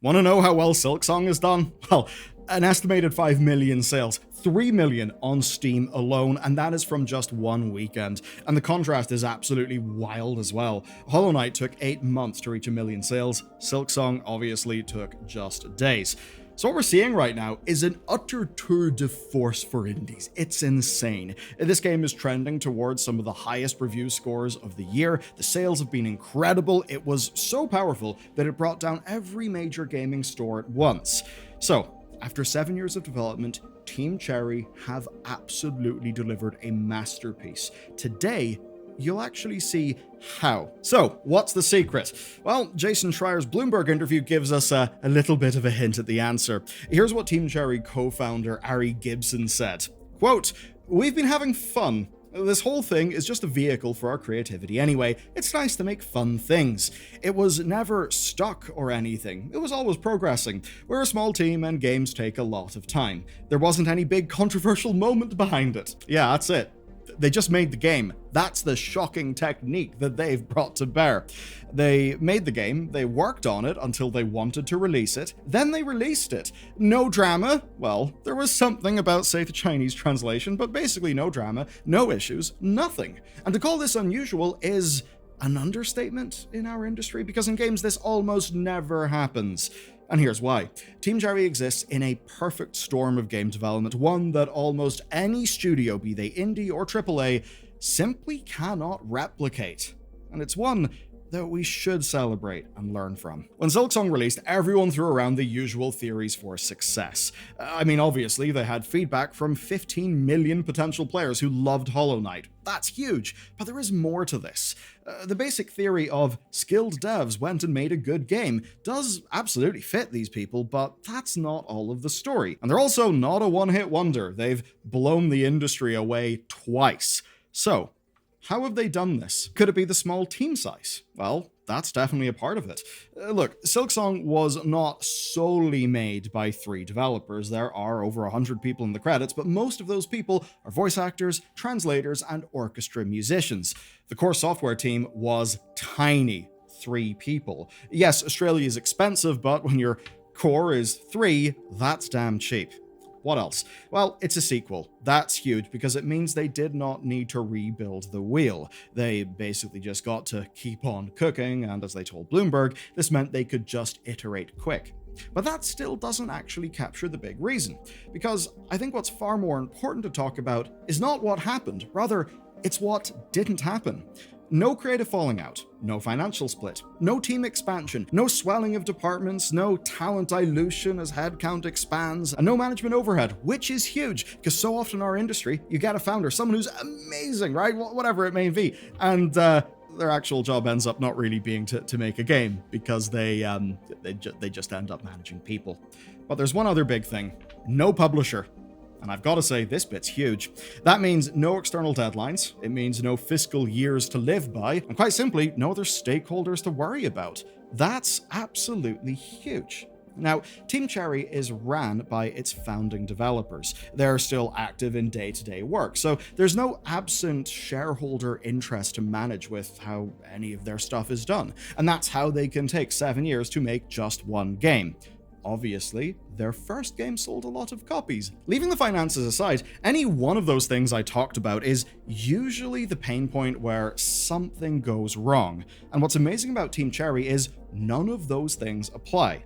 Want to know how well Silksong has done? Well, an estimated 5 million sales, 3 million on Steam alone, and that is from just one weekend. And the contrast is absolutely wild as well. Hollow Knight took 8 months to reach a million sales. Silksong obviously took just days. So what we're seeing right now is an utter tour de force for indies. It's insane. This game is trending towards some of the highest review scores of the year. The sales have been incredible. It was so powerful that it brought down every major gaming store at once. So, after 7 years of development, Team Cherry have absolutely delivered a masterpiece. Today, you'll actually see how. So, what's the secret? Well, Jason Schreier's Bloomberg interview gives us a little bit of a hint at the answer. Here's what Team Cherry co-founder Ari Gibson said. Quote, "We've been having fun. This whole thing is just a vehicle for our creativity anyway. It's nice to make fun things. It was never stuck or anything. It was always progressing. We're a small team and games take a lot of time. There wasn't any big controversial moment behind it." Yeah, that's it. They just made the game. That's the shocking technique that they've brought to bear. They made the game, they worked on it until they wanted to release it, then they released it. No drama. Well, there was something about, say, the Chinese translation, but basically no drama, no issues, nothing. And to call this unusual is an understatement in our industry, because in games this almost never happens. And here's why. Team Cherry exists in a perfect storm of game development, one that almost any studio, be they indie or AAA, simply cannot replicate. And it's one that we should celebrate and learn from. When Silksong released, everyone threw around the usual theories for success. I mean, obviously, they had feedback from 15 million potential players who loved Hollow Knight. That's huge, but there is more to this. The basic theory of skilled devs went and made a good game does absolutely fit these people, but that's not all of the story. And they're also not a one-hit wonder. They've blown the industry away twice. So, how have they done this? Could it be the small team size? Well, that's definitely a part of it. Look, Silksong was not solely made by 3 developers. There are over 100 people in the credits, but most of those people are voice actors, translators, and orchestra musicians. The core software team was tiny, 3 people. Yes, Australia is expensive, but when your core is 3, that's damn cheap. What else? Well, it's a sequel. That's huge because it means they did not need to rebuild the wheel. They basically just got to keep on cooking, and as they told Bloomberg, this meant they could just iterate quick. But that still doesn't actually capture the big reason, because I think what's far more important to talk about is not what happened, rather, it's what didn't happen. No creative falling out, no financial split, no team expansion, no swelling of departments, no talent dilution as headcount expands, and no management overhead, which is huge, because so often in our industry, you get a founder, someone who's amazing, right? Whatever it may be, and their actual job ends up not really being to make a game, because they just end up managing people. But there's one other big thing: no publisher. And I've got to say, this bit's huge. That means no external deadlines, it means no fiscal years to live by, and quite simply, no other stakeholders to worry about. That's absolutely huge. Now, Team Cherry is ran by its founding developers. They're still active in day-to-day work, so there's no absent shareholder interest to manage with how any of their stuff is done. And that's how they can take 7 years to make just one game. Obviously, their first game sold a lot of copies. Leaving the finances aside, any one of those things I talked about is usually the pain point where something goes wrong. And what's amazing about Team Cherry is none of those things apply.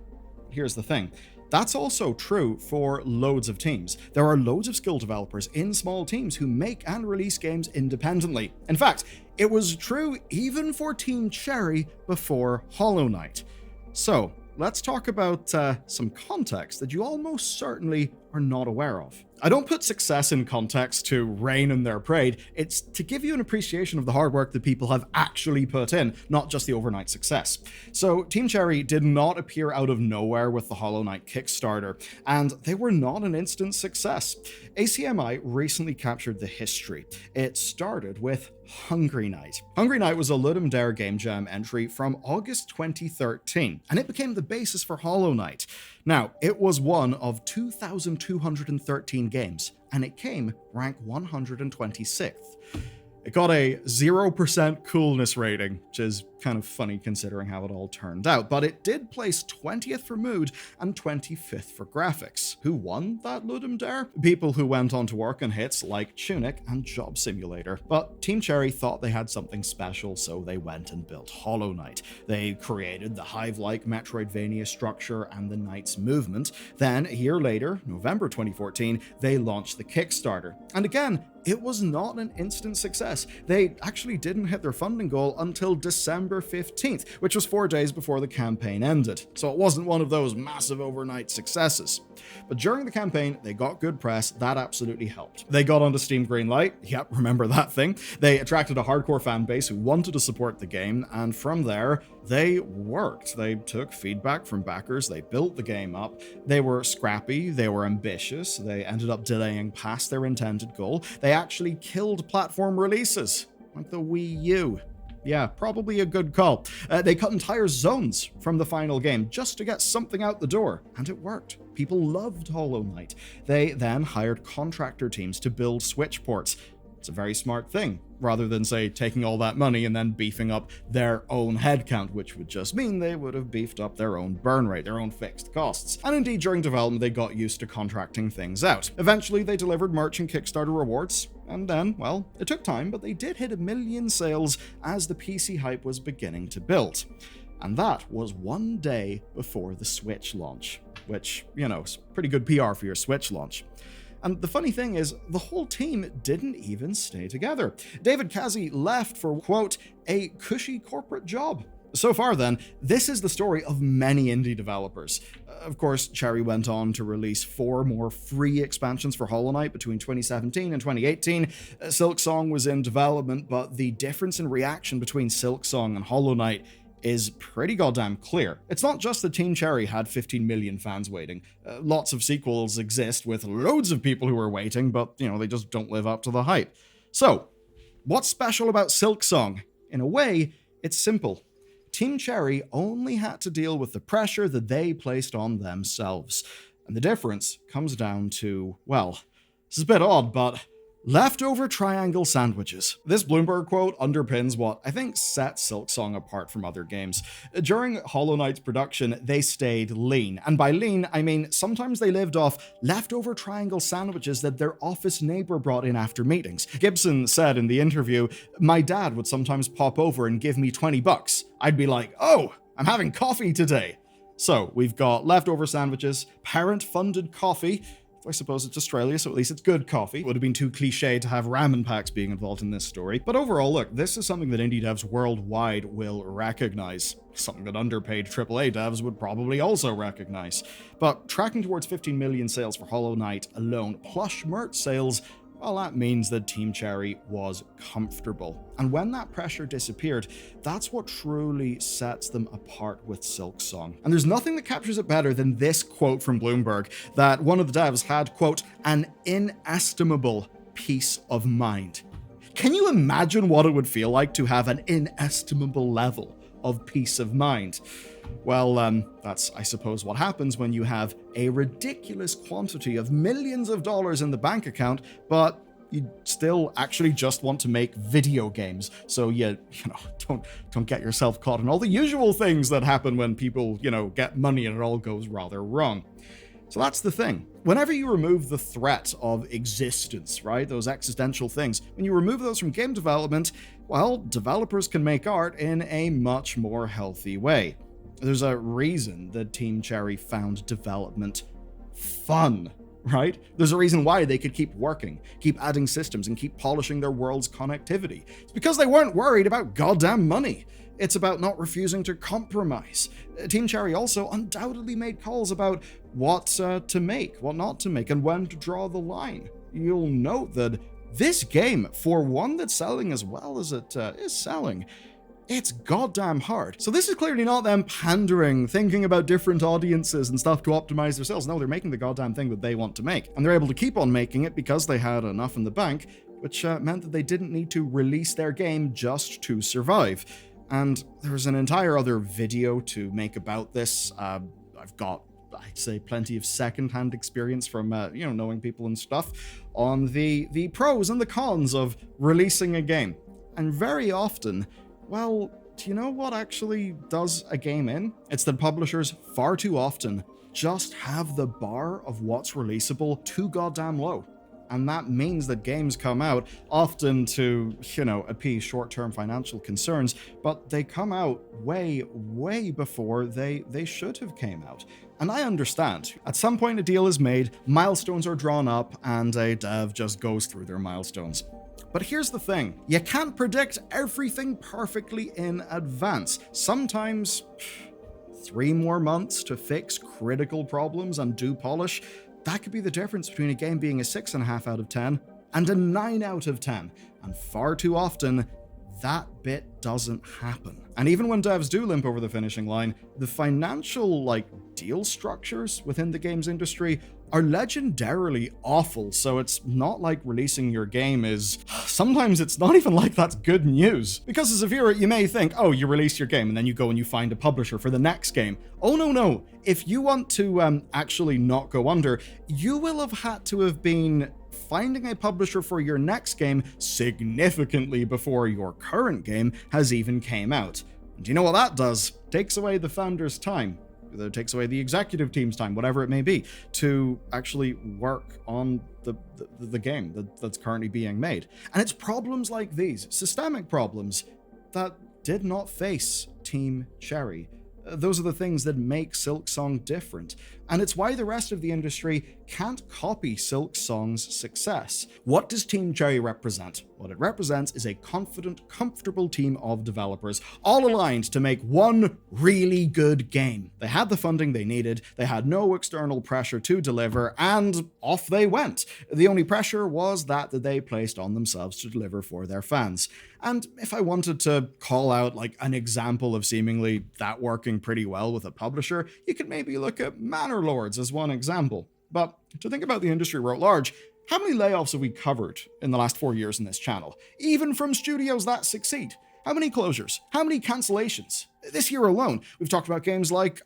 Here's the thing. That's also true for loads of teams. There are loads of skill developers in small teams who make and release games independently. In fact, it was true even for Team Cherry before Hollow Knight. So, let's talk about some context that you almost certainly are not aware of. I don't put success in context to rain in their parade. It's to give you an appreciation of the hard work that people have actually put in, not just the overnight success. So Team Cherry did not appear out of nowhere with the Hollow Knight Kickstarter, and they were not an instant success. ACMI recently captured the history. It started with Hungry Night. Hungry Night was a Ludum Dare Game Jam entry from August 2013, and it became the basis for Hollow Knight. Now, it was one of 2,213 games, and it came rank 126th. It got a 0% coolness rating, which is kind of funny considering how it all turned out, but it did place 20th for mood and 25th for graphics. Who won that Ludum Dare? People who went on to work on hits like Tunic and Job Simulator. But Team Cherry thought they had something special, so they went and built Hollow Knight. They created the Hive-like Metroidvania structure and the Knight's movement. Then, a year later, November 2014, they launched the Kickstarter. And again, it was not an instant success. They actually didn't hit their funding goal until December 15th, which was 4 days before the campaign ended. So it wasn't one of those massive overnight successes. But during the campaign, they got good press. That absolutely helped. They got onto Steam Greenlight. Yep, remember that thing. They attracted a hardcore fan base who wanted to support the game, and from there, they worked. They took feedback from backers, they built the game up, they were scrappy, they were ambitious, they ended up delaying past their intended goal, they actually killed platform releases, like the Wii U. Yeah, probably a good call. They cut entire zones from the final game just to get something out the door, and it worked. People loved Hollow Knight. They then hired contractor teams to build Switch ports. It's a very smart thing, rather than, say, taking all that money and then beefing up their own headcount, which would just mean they would have beefed up their own burn rate, their own fixed costs. And indeed, during development, they got used to contracting things out. Eventually, they delivered merch and Kickstarter rewards, and then, well, it took time, but they did hit 1 million sales as the PC hype was beginning to build. And that was 1 day before the Switch launch, which, you know, is pretty good PR for your Switch launch. And the funny thing is, the whole team didn't even stay together. David Kazi left for, quote, a cushy corporate job. So far then, this is the story of many indie developers. Of course, Cherry went on to release 4 more free expansions for Hollow Knight between 2017 and 2018. Silksong was in development, but the difference in reaction between Silksong and Hollow Knight is pretty goddamn clear. It's not just that Team Cherry had 15 million fans waiting. Lots of sequels exist with loads of people who are waiting, but, you know, they just don't live up to the hype. So, what's special about Silksong? In a way, it's simple. Team Cherry only had to deal with the pressure that they placed on themselves. And the difference comes down to, well, this is a bit odd, but leftover triangle sandwiches. This Bloomberg quote underpins what I think sets Silksong apart from other games. During Hollow Knight's production, they stayed lean. And by lean, I mean sometimes they lived off leftover triangle sandwiches that their office neighbor brought in after meetings. Gibson said in the interview, "My dad would sometimes pop over and give me $20. I'd be like, oh, I'm having coffee today." So we've got leftover sandwiches, parent-funded coffee. I suppose it's Australia, so at least it's good coffee. It would have been too cliche to have ramen packs being involved in this story. But overall, look, this is something that indie devs worldwide will recognize. Something that underpaid AAA devs would probably also recognize. But tracking towards 15 million sales for Hollow Knight alone, plus merch sales, well, that means that Team Cherry was comfortable. And when that pressure disappeared, that's what truly sets them apart with Silksong. And there's nothing that captures it better than this quote from Bloomberg, that one of the devs had, quote, an inestimable peace of mind. Can you imagine what it would feel like to have an inestimable level of peace of mind? Well, that's, I suppose, what happens when you have a ridiculous quantity of millions of dollars in the bank account, but you still actually just want to make video games. So you don't get yourself caught in all the usual things that happen when people, get money and it all goes rather wrong. So that's the thing. Whenever you remove the threat of existence, right, those existential things, when you remove those from game development, well, developers can make art in a much more healthy way. There's a reason that Team Cherry found development fun, right? There's a reason why they could keep working, keep adding systems, and keep polishing their world's connectivity. It's because they weren't worried about goddamn money. It's about not refusing to compromise. Team Cherry also undoubtedly made calls about what to make, what not to make, and when to draw the line. You'll note that this game, for one that's selling as well as it is selling, it's goddamn hard. So this is clearly not them pandering, thinking about different audiences and stuff to optimize their sales. No, they're making the goddamn thing that they want to make. And they're able to keep on making it because they had enough in the bank, which meant that they didn't need to release their game just to survive. And there's an entire other video to make about this. I've got, I'd say, plenty of secondhand experience from, knowing people and stuff on the pros and the cons of releasing a game. And very often, well, do you know what actually does a game in? It's that publishers far too often just have the bar of what's releasable too goddamn low. And that means that games come out often to, appease short-term financial concerns, but they come out way, way before they should have came out. And I understand. At some point a deal is made, milestones are drawn up, and a dev just goes through their milestones. But here's the thing, you can't predict everything perfectly in advance. Sometimes 3 more months to fix critical problems and do polish, that could be the difference between a game being a 6.5 out of 10 and a 9 out of 10. And far too often, that bit doesn't happen. And even when devs do limp over the finishing line, the financial, deal structures within the games industry are legendarily awful, so it's not like releasing your game is... Sometimes it's not even like that's good news. Because as a viewer, you may think, oh, you release your game and then you go and you find a publisher for the next game. Oh, no. If you want to actually not go under, you will have had to have been finding a publisher for your next game significantly before your current game has even came out. And you know what that does? Takes away the founder's time. It takes away the executive team's time, whatever it may be, to actually work on the game that's currently being made. And it's problems like these, systemic problems, that did not face Team Cherry. Those are the things that make Silksong different. And it's why the rest of the industry can't copy Silksong's success. What does Team Cherry represent? What it represents is a confident, comfortable team of developers, all aligned to make one really good game. They had the funding they needed, they had no external pressure to deliver, and off they went. The only pressure was that they placed on themselves to deliver for their fans. And if I wanted to call out an example of seemingly that working pretty well with a publisher, you could maybe look at Manor Lords as one example. But to think about the industry writ large, how many layoffs have we covered in the last 4 years in this channel? Even from studios that succeed. How many closures? How many cancellations? This year alone, we've talked about games like,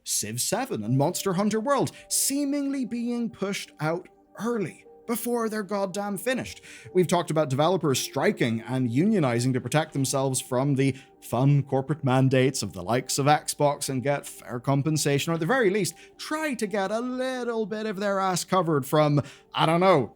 Civ 7 and Monster Hunter World seemingly being pushed out early, before they're goddamn finished. We've talked about developers striking and unionizing to protect themselves from the fun corporate mandates of the likes of Xbox and get fair compensation, or at the very least, try to get a little bit of their ass covered from,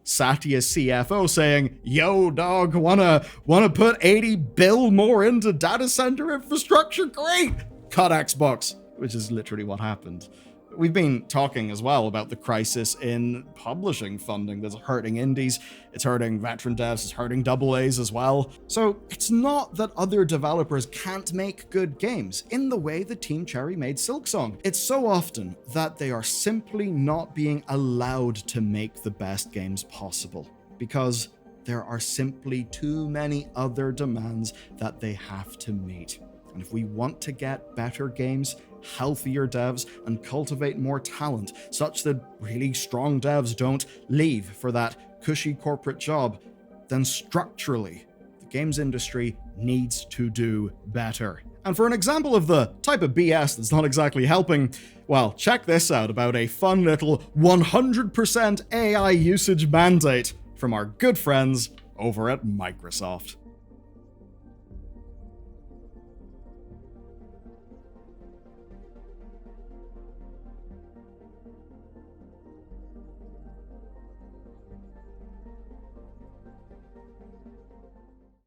Satya's CFO saying, yo dog, wanna put 80 bill more into data center infrastructure? Great! Cut Xbox, which is literally what happened. We've been talking as well about the crisis in publishing funding that's hurting indies, it's hurting veteran devs, it's hurting AA's as well. So it's not that other developers can't make good games in the way that Team Cherry made Silksong. It's so often that they are simply not being allowed to make the best games possible, because there are simply too many other demands that they have to meet. And if we want to get better games, healthier devs, and cultivate more talent, such that really strong devs don't leave for that cushy corporate job, then structurally, the games industry needs to do better. And for an example of the type of BS that's not exactly helping, well, check this out about a fun little 100% AI usage mandate from our good friends over at Microsoft.